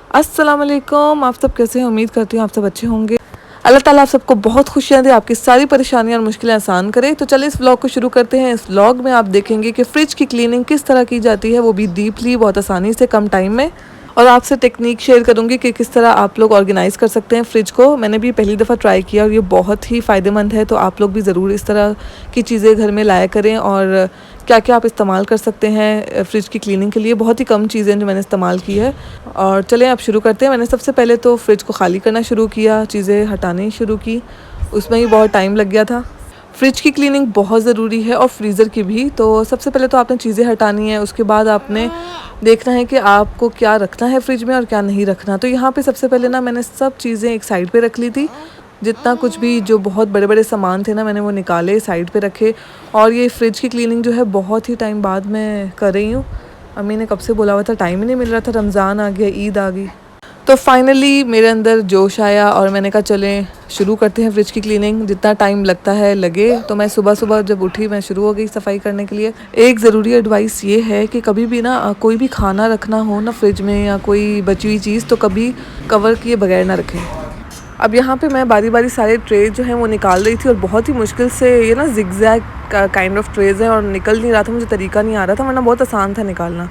अस्सलाम वालेकुम। आप सब कैसे हैं? उम्मीद करती हूँ आप सब अच्छे होंगे। अल्लाह ताला आप सबको बहुत खुशियाँ दे, आपकी सारी परेशानियाँ और मुश्किलें आसान करे। तो चलिए इस व्लॉग को शुरू करते हैं। इस व्लॉग में आप देखेंगे कि फ़्रिज की क्लीनिंग किस तरह की जाती है, वो भी डीपली, बहुत आसानी से, कम टाइम में। और आपसे टेक्निक शेयर करूँगी कि किस तरह आप लोग ऑर्गेनाइज़ कर सकते हैं फ्रिज को। मैंने भी पहली दफ़ा ट्राई किया और ये बहुत ही फ़ायदेमंद है। तो आप लोग भी ज़रूर इस तरह की चीज़ें घर में लाया करें। और क्या क्या आप इस्तेमाल कर सकते हैं फ़्रिज की क्लीनिंग के लिए, बहुत ही कम चीज़ें जो मैंने इस्तेमाल की है। और चलें आप शुरू करते हैं। मैंने सबसे पहले तो फ्रिज को खाली करना शुरू किया, चीज़ें हटानी शुरू की। उसमें ही बहुत टाइम लग गया था। फ्रिज की क्लीनिंग बहुत ज़रूरी है और फ्रीज़र की भी। तो सबसे पहले तो आपने चीज़ें हटानी है, उसके बाद आपने देखना है कि आपको क्या रखना है फ्रिज में और क्या नहीं रखना। तो यहाँ पे सबसे पहले ना मैंने सब चीज़ें एक साइड पे रख ली थी। जितना कुछ भी जो बहुत बड़े बड़े सामान थे ना, मैंने वो निकाले, साइड पे रखे। और ये फ्रिज की क्लीनिंग जो है बहुत ही टाइम बाद मैं कर रही हूँ। अम्मी ने कब से बोला हुआ था, टाइम ही नहीं मिल रहा था, रमज़ान आ गया, ईद आ गई। तो फाइनली मेरे अंदर जोश आया और मैंने कहा चलें शुरू करते हैं फ्रिज की क्लीनिंग। जितना टाइम लगता है लगे। तो मैं सुबह सुबह जब उठी मैं शुरू हो गई सफाई करने के लिए। एक ज़रूरी एडवाइस ये है कि कभी भी ना कोई भी खाना रखना हो ना फ्रिज में, या कोई बची हुई चीज़, तो कभी कवर किए बगैर ना रखें। अब यहाँ पे मैं बारी बारी सारे ट्रे जो हैं वो निकाल रही थी और बहुत ही मुश्किल से, ये ना जिगजैग काइंड ऑफ ट्रेज है और निकल नहीं रहा था, मुझे तरीका नहीं आ रहा था, वरना बहुत आसान था निकालना।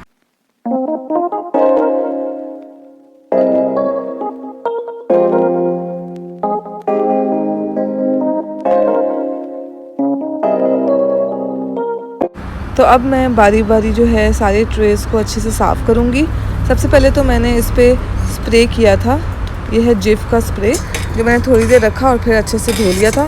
तो अब मैं बारी बारी जो है सारे ट्रेस को अच्छे से साफ़ करूँगी। सबसे पहले तो मैंने इस पर स्प्रे किया था, यह है जिफ का स्प्रे, जो मैंने थोड़ी देर रखा और फिर अच्छे से धो लिया था।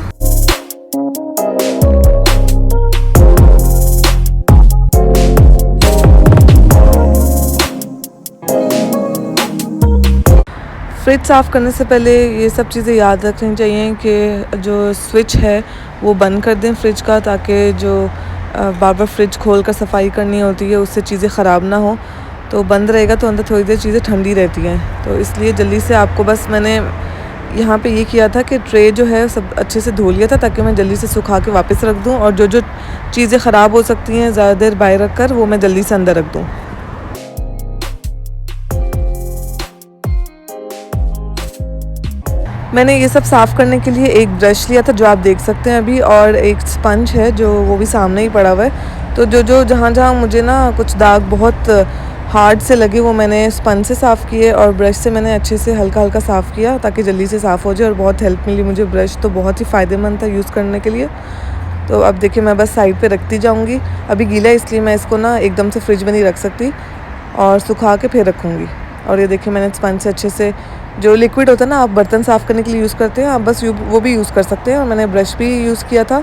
फ्रिज साफ़ करने से पहले ये सब चीज़ें याद रखनी चाहिए कि जो स्विच है वो बंद कर दें फ्रिज का, ताकि जो बार बार फ्रिज खोल कर सफाई करनी होती है उससे चीज़ें ख़राब ना हो। तो बंद रहेगा तो अंदर थोड़ी देर चीज़ें ठंडी रहती हैं। तो इसलिए जल्दी से आपको, बस मैंने यहाँ पे ये किया था कि ट्रे जो है सब अच्छे से धो लिया था, ताकि मैं जल्दी से सुखा के वापस रख दूँ। और जो जो चीज़ें ख़राब हो सकती हैं ज़्यादा देर बाहर रख कर, वो मैं जल्दी से अंदर रख दूँ। मैंने ये सब साफ़ करने के लिए एक ब्रश लिया था, जो आप देख सकते हैं अभी, और एक स्पंज है जो वो भी सामने ही पड़ा हुआ है। तो जो जहाँ जहाँ मुझे ना कुछ दाग बहुत हार्ड से लगे, वो मैंने स्पंज से साफ़ किए और ब्रश से मैंने अच्छे से हल्का हल्का साफ़ किया, ताकि जल्दी से साफ़ हो जाए। और बहुत हेल्प मिली मुझे, ब्रश तो बहुत ही फ़ायदेमंद था यूज़ करने के लिए। तो अब देखिए मैं बस साइड पर रखती जाऊँगी। अभी गीला है इसलिए मैं इसको ना एकदम से फ्रिज में नहीं रख सकती, और सुखा के फिर रखूँगी। और ये देखिए मैंने स्पंज से अच्छे से, जो लिक्विड होता है ना आप बर्तन साफ़ करने के लिए यूज़ करते हैं, आप बस वो भी यूज़ कर सकते हैं। और मैंने ब्रश भी यूज़ किया था।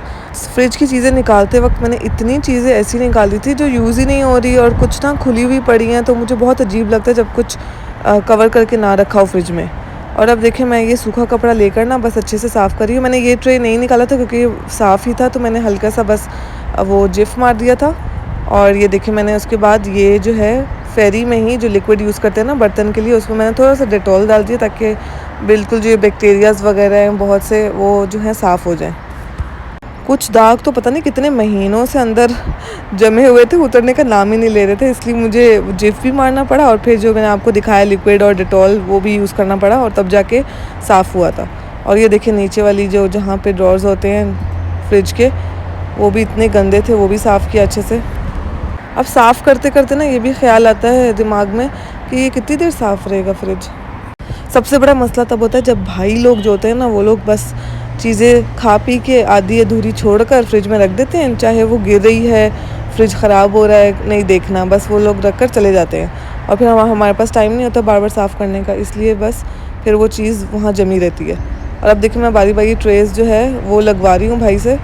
फ्रिज की चीज़ें निकालते वक्त मैंने इतनी चीज़ें ऐसी निकाली थी जो यूज़ ही नहीं हो रही, और कुछ ना खुली हुई पड़ी हैं। तो मुझे बहुत अजीब लगता है जब कुछ कवर करके ना रखा हो फ्रिज में। और अब देखिए मैं ये सूखा कपड़ा लेकर ना बस अच्छे से साफ़ कर रही हूँ। मैंने ये ट्रे नहीं निकाला था क्योंकि साफ़ ही था, तो मैंने हल्का सा बस वो जिफ मार दिया था। और ये देखिए मैंने उसके बाद ये जो है फेरी में ही जो लिक्विड यूज़ करते हैं ना बर्तन के लिए, उसमें मैंने थोड़ा सा डेटॉल डाल दिया, ताकि बिल्कुल जो ये बैक्टीरियाज़ वगैरह हैं बहुत से, वो जो है साफ़ हो जाएं। कुछ दाग तो पता नहीं कितने महीनों से अंदर जमे हुए थे, उतरने का नाम ही नहीं ले रहे थे, इसलिए मुझे जिफ भी मारना पड़ा। और फिर जो मैंने आपको दिखाया लिक्विड और डेटॉल, वो भी यूज़ करना पड़ा, और तब जाके साफ़ हुआ था। और ये देखिए नीचे वाली जो जहाँ पे ड्रॉर्स होते हैं फ्रिज के, वो भी इतने गंदे थे, वो भी साफ़ किया अच्छे से। अब साफ़ करते करते ना ये भी ख्याल आता है दिमाग में कि ये कितनी देर साफ़ रहेगा फ्रिज। सबसे बड़ा मसला तब होता है जब भाई लोग जो होते हैं ना, वो लोग बस चीज़ें खा पी के आधी अधूरी छोड़कर फ्रिज में रख देते हैं, चाहे वो गिर रही है, फ्रिज ख़राब हो रहा है, नहीं देखना, बस वो लोग रख कर चले जाते हैं। और फिर हमारे पास टाइम नहीं होता बार बार साफ़ करने का, इसलिए बस फिर वो चीज़ वहाँ जमी रहती है। और अब देखिए मैं बारी बारी ट्रेस जो है वो लगवा रही हूँ भाई से।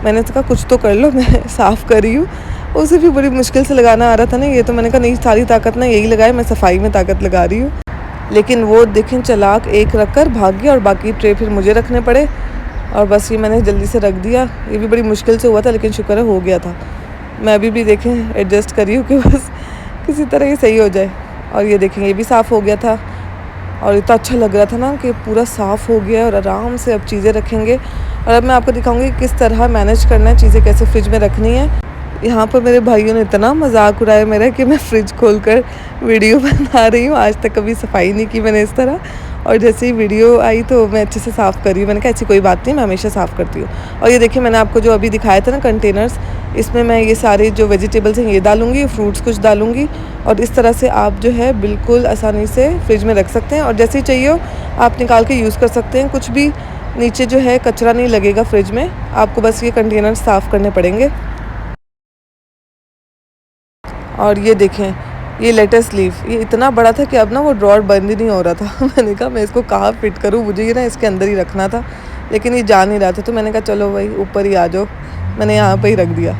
मैंने तो कहा कुछ तो कर लो, मैं साफ़ कर रही हूँ। उसे भी बड़ी मुश्किल से लगाना आ रहा था ना ये, तो मैंने कहा नहीं, सारी ताकत ना यही लगाए, मैं सफाई में ताकत लगा रही हूँ। लेकिन वो देखें चालाक, एक रख कर भाग गया और बाकी ट्रे फिर मुझे रखने पड़े। और बस ये मैंने जल्दी से रख दिया। ये भी बड़ी मुश्किल से हुआ था, लेकिन शुक्र है हो गया था। मैं अभी भी देखें एडजस्ट करी हूँ कि बस किसी तरह ये सही हो जाए। और ये देखें ये भी साफ़ हो गया था, और इतना अच्छा लग रहा था ना कि पूरा साफ़ हो गया। और आराम से अब चीज़ें रखेंगे। और अब मैं आपको दिखाऊंगी किस तरह मैनेज करना है, चीज़ें कैसे फ्रिज में रखनी है। यहाँ पर मेरे भाइयों ने इतना मजाक उड़ाया मेरा कि मैं फ्रिज खोलकर वीडियो बना रही हूँ। आज तक कभी सफाई नहीं की मैंने इस तरह, और जैसे ही वीडियो आई तो मैं अच्छे से साफ़ कर रही हूँ। मैंने कहा ऐसी कोई बात नहीं, मैं हमेशा साफ़ करती हूँ। और ये देखिए मैंने आपको जो अभी दिखाया था ना कंटेनर्स, इसमें मैं ये सारे जो वेजिटेबल्स हैं ये डालूँगी, फ्रूट्स कुछ डालूँगी, और इस तरह से आप जो है बिल्कुल आसानी से फ्रिज में रख सकते हैं। और जैसे ही चाहिए हो आप निकाल के यूज़ कर सकते हैं। कुछ भी नीचे जो है कचरा नहीं लगेगा फ्रिज में, आपको बस ये कंटेनर साफ़ करने पड़ेंगे। और ये देखें, ये लेटेस लीफ, ये इतना बड़ा था कि अब ना वो ड्रॉर बंद ही नहीं हो रहा था। मैंने कहा मैं इसको कहाँ फिट करूँ, मुझे ये ना इसके अंदर ही रखना था, लेकिन ये जा नहीं रहा था। तो मैंने कहा चलो भाई ऊपर ही आ जाओ, मैंने यहाँ पर ही रख दिया।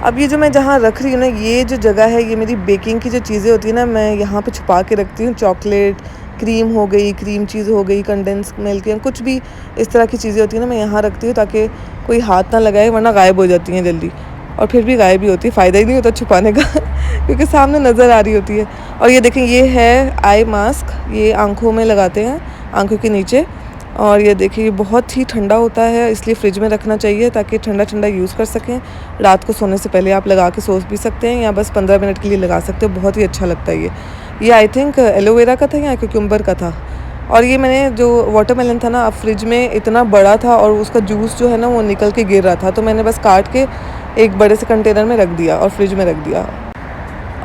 अब ये जो मैं जहाँ रख रही हूँ ना, ये जो जगह है ये मेरी बेकिंग की जो चीज़ें होती हैं ना, मैं यहाँ पे छुपा के रखती हूँ। चॉकलेट, क्रीम हो गई, क्रीम चीज़ हो गई, कंडेंस मिल्क, या कुछ भी इस तरह की चीज़ें होती हैं ना, मैं यहाँ रखती हूँ ताकि कोई हाथ ना लगाए, वरना गायब हो जाती हैं जल्दी। और फिर भी गायब ही होती है, फ़ायदा ही नहीं होता छुपाने का क्योंकि सामने नज़र आ रही होती है। और ये देखें, ये है आई मास्क, ये आँखों में लगाते हैं, आँखों के नीचे। और ये देखिए ये बहुत ही ठंडा होता है, इसलिए फ्रिज में रखना चाहिए ताकि ठंडा ठंडा यूज़ कर सकें। रात को सोने से पहले आप लगा के सो भी सकते हैं, या बस 15 मिनट के लिए लगा सकते हो। बहुत ही अच्छा लगता है ये आई थिंक एलोवेरा का था या क्यूकम्बर का था। और ये मैंने जो वाटरमेलन था ना, फ्रिज में इतना बड़ा था और उसका जूस जो है ना वो निकल के गिर रहा था, तो मैंने बस काट के एक बड़े से कंटेनर में रख दिया और फ्रिज में रख दिया।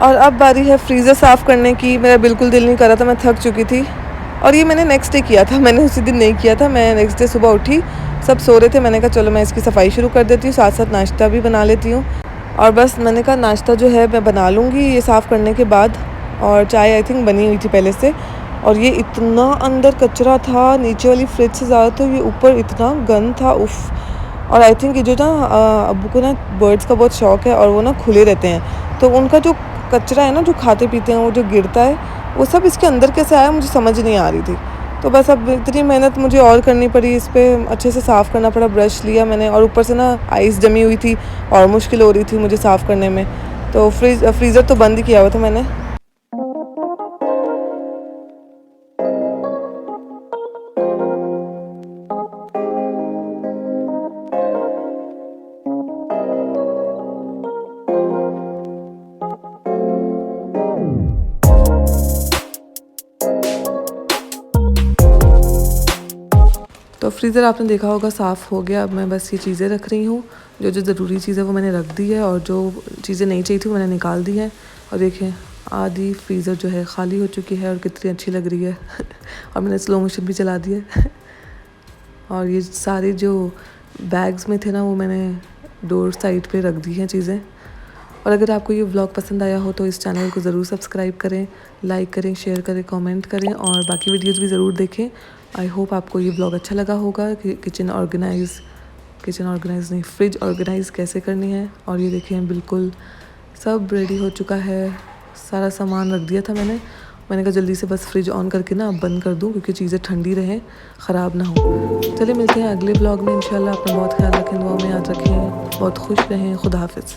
और अब बारी है फ्रीज़र साफ़ करने की। मेरा बिल्कुल दिल नहीं कर रहा था, मैं थक चुकी थी। और ये मैंने नेक्स्ट डे किया था, मैंने उसी दिन नहीं किया था। मैं नेक्स्ट डे सुबह उठी, सब सो रहे थे, मैंने कहा चलो मैं इसकी सफाई शुरू कर देती हूँ, साथ साथ नाश्ता भी बना लेती हूँ। और बस मैंने कहा नाश्ता जो है मैं बना लूँगी ये साफ़ करने के बाद। और चाय आई थिंक बनी हुई थी पहले से। और ये इतना अंदर कचरा था नीचे वाली फ्रिज से ज़्यादा, तो ये ऊपर इतना गंद था, उफ़। और आई थिंक ये जो ना अब्बू को ना बर्ड्स का बहुत शौक़ है, और वो ना खुले रहते हैं, तो उनका जो कचरा है ना जो खाते पीते हैं वो जो गिरता है, वो सब इसके अंदर कैसे आया मुझे समझ नहीं आ रही थी। तो बस अब इतनी मेहनत मुझे और करनी पड़ी, इस पर अच्छे से साफ़ करना पड़ा। ब्रश लिया मैंने, और ऊपर से ना आइस जमी हुई थी और मुश्किल हो रही थी मुझे साफ़ करने में। तो फ्रीज़र तो बंद ही किया हुआ था मैंने। तो फ्रीज़र आपने देखा होगा साफ़ हो गया। अब मैं बस ये चीज़ें रख रही हूँ, जो जो ज़रूरी चीज़ें वो मैंने रख दी है, और जो चीज़ें नहीं चाहिए थी वो मैंने निकाल दी है। और देखें आधी फ्रीज़र जो है ख़ाली हो चुकी है, और कितनी अच्छी लग रही है और मैंने स्लो मोशन भी चला दिया और ये सारे जो बैग्स में थे ना वो मैंने डोर साइड पे रख दी हैं चीज़ें। और अगर आपको ये व्लॉग पसंद आया हो तो इस चैनल को ज़रूर सब्सक्राइब करें, लाइक करें, शेयर करें, कमेंट करें, और बाकी वीडियोस भी ज़रूर देखें। आई होप आपको ये व्लॉग अच्छा लगा होगा कि किचन ऑर्गेनाइज़ नहीं, फ्रिज ऑर्गेनाइज़ कैसे करनी है। और ये देखें बिल्कुल सब रेडी हो चुका है, सारा सामान रख दिया था मैंने कहा जल्दी से बस फ्रिज ऑन करके ना अब बंद कर दूँ, क्योंकि चीज़ें ठंडी रहें, ख़राब ना हो। चलिए मिलते हैं अगले व्लॉग में इंशाल्लाह। अपना बहुत ख्याल रखें, दुआ में याद रखें, बहुत खुश रहें। खुदा हाफिज़।